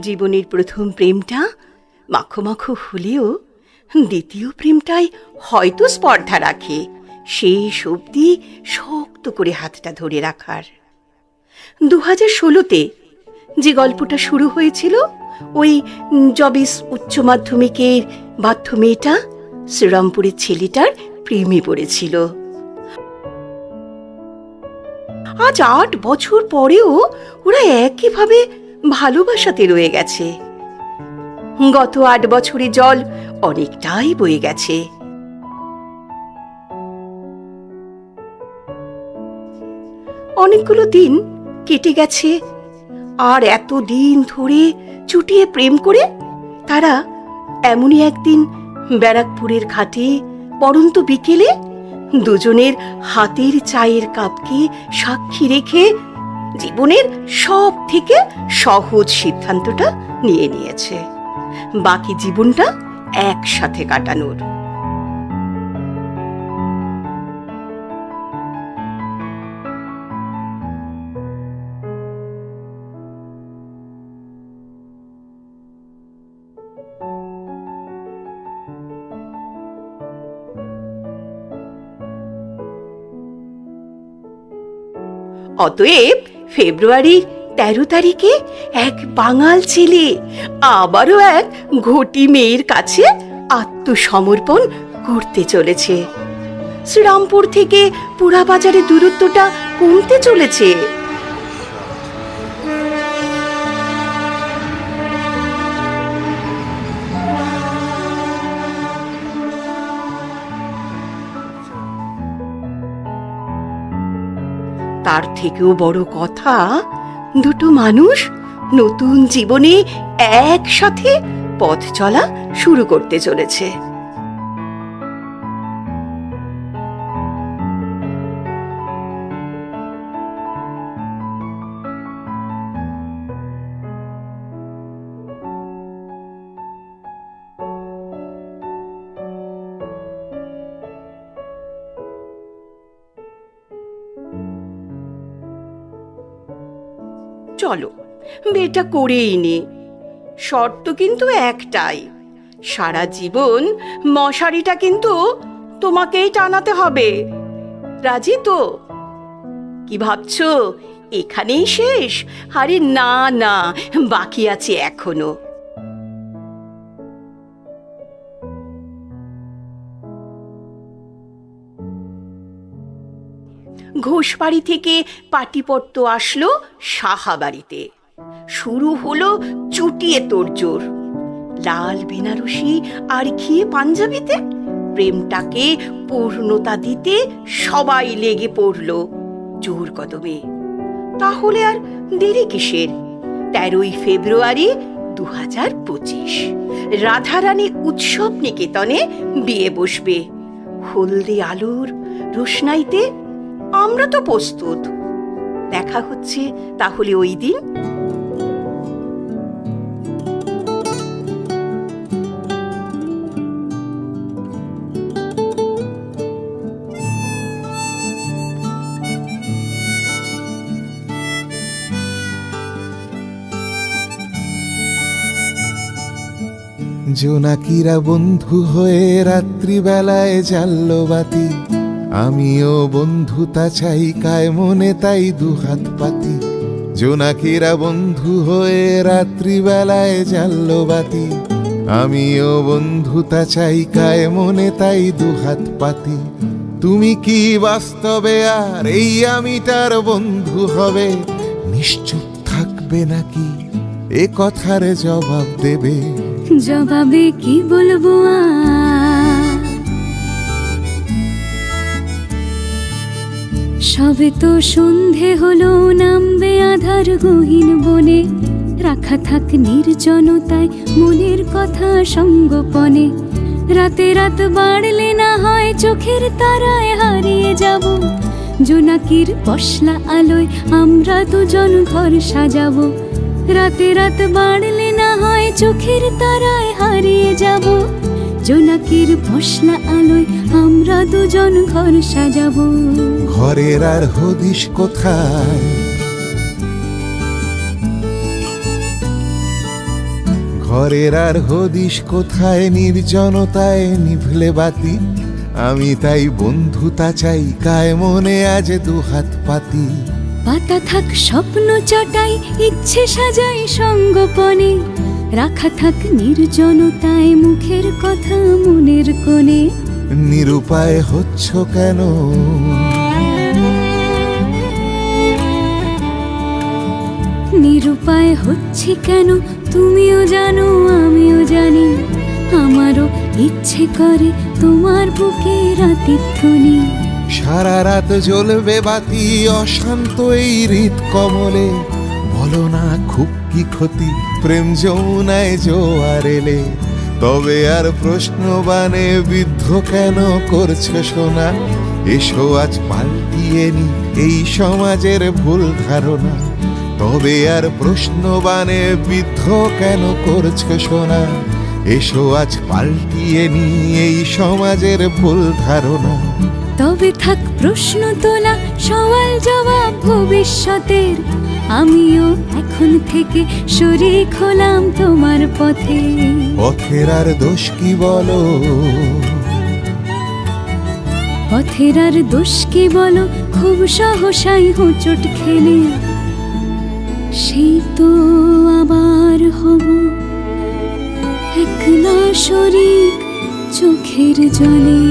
জীবনের প্রথম প্রেমটা মাখো মাখো হলেও দ্বিতীয় প্রেমটাই হয়তো স্পর্ধা রাখে শেষ অবধি শক্ত করে হাতটা ধরে রাখার। 2016-তে যে গল্পটা শুরু হয়েছিল, ওই জবিস উচ্চ মাধ্যমিকের বাধ্য মেয়েটা শ্রীরামপুরের ছেলেটার প্রেমে পড়েছিল। আজ 8 বছর পরেও ওরা একইভাবে ভালোবাসাতে রয়ে গেছে। গত 8 বছরে জল অনেকটাই বয়ে গেছে। অনেকগুলো দিন কেটে গেছে, আর এত দিন ধরে চুটিয়ে প্রেম করে তারা এমনই একদিন ব্যারাকপুরের ঘাটে পড়ন্ত বিকেলে দুজনের হাতের চায়ের কাপকে সাক্ষী রেখে জীবনের সব থেকে সহজ সিদ্ধান্তটা নিয়ে নিয়েছে, বাকি জীবনটা একসাথে কাটানোর। অতএব ফেব্রুয়ারির 13 তারিখে এক বাঙাল ছেলে আবারও এক ঘটি মেয়ের কাছে আত্মসমর্পণ করতে চলেছে। শ্রীরামপুর থেকে পুরাবাজারের দূরত্বটা কমতে চলেছে। তার থেকেও বড় কথা, দুটো মানুষ নতুন জীবনে একসাথে পথ চলা শুরু করতে চলেছে। চলো বিয়েটা করেই নে, শর্ত কিন্তু একটাই, সারা জীবন মশারিটা কিন্তু তোমাকেই টানাতে হবে। রাজি তো? কি ভাবছো এখানেই শেষ? আরে না না, বাকি আছে এখনো। ঘোষবাড়ি থেকে পাটিপত্র আসলো সাহাবাড়িতে। শুরু হলো চুটিয়ে তোড়জোড়। লাল বেনারসি আর ঘিয়ে পাঞ্জাবিতে প্রেমটাকে পূর্ণতা দিতে সবাই লেগে পড়ল জোর কদমে। তাহলে আর দেরি কিসের? 13ই ফেব্রুয়ারি 2025 রাধারানী উৎসব নিকেতনে বিয়ে বসবে। হলদে আলোর রোশনাইতে আমরা তো প্রস্তুত। দেখা হচ্ছে তাহলে ওই দিন। জোনাকিরা বন্ধু হয়ে রাত্রিবেলায় জ্বাললো বাতি, আমিও বন্ধুতা চাই কায় মনে তাই দুহাত পাতি। জোনাকিরা বন্ধু হয়ে রাত্রিবেলায় জ্বাললো বাতি, আমিও বন্ধুতা চাই কায় মনে তাই দুহাত পাতি। তুমি কি বাস্তবে আর এই আমিটার বন্ধু হবে? নিশ্চুপ থাকবে নাকি এ কথার জবাব দেবে? জবাবে কি বলবো সবে তো সন্ধে হলো, নামবে আধার গহীন বনে। রাখা থাক নির্জনতায় মনের কথা সঙ্গোপনে। রাতে রাত বাড়লে না হয় চোখের তারায় হারিয়ে যাব। জোনাকির পশলা আলোয় আমরা দুজন ঘর সাজাবো। রাতে রাত বাড়লে না হয় চোখের তারায় হারিয়ে যাব। জোনাকির পশলা আলোয় আমরা দুজন ঘর সাজাবো। ঘরের আর হদিস কোথায়? ঘরের আর হদিশ কোথায়, নির্জনতায় নিভলে বাতি। আমি তাই বন্ধুতা চাই, কায় মনে আজ দুহাত পাতি। পাতা থাক স্বপ্ন চাটাই, ইচ্ছে সাজাই সঙ্গোপনে, রাখা থাক নির্জনতায় মুখের কথা মনের কোণে। নিরুপায় হচ্ছ কেন, নিরুপায় হচ্ছে কেন, তুমিও জানো আমিও জানি। আমারও ইচ্ছে করে তোমার বুকে রাতিধ্বনি। সারা রাত জ্বলবে বাতি অশান্ত এই হৃদ কমলে। বলো না খুব কি ক্ষতি, প্রেম যমুনায় জোয়ার এলে। তবে আর প্রশ্ন বানে বিদ্ধ কেন করছো সোনা। এসো আজ পাল্টিয়ে নি এই সমাজের ভুল ধারণা। তবে আর প্রশ্ন বানে বিদ্ধ কেন করছো সোনা। এসো আজ পাল্টিয়ে নি এই সমাজের ভুল ধারণা। তবে থাক প্রশ্ন তোলা, সওয়াল জবাব ভবিষ্যতের। আমিও এখন থেকে শরীক হলাম তোমার পথে। পথের আর দোষ কি বলো, পথের আর দোষ কি বলো, খুব সহসাই হোঁচট খেলে। সেই তো আবার হব একলা শরীক চোখের জলে।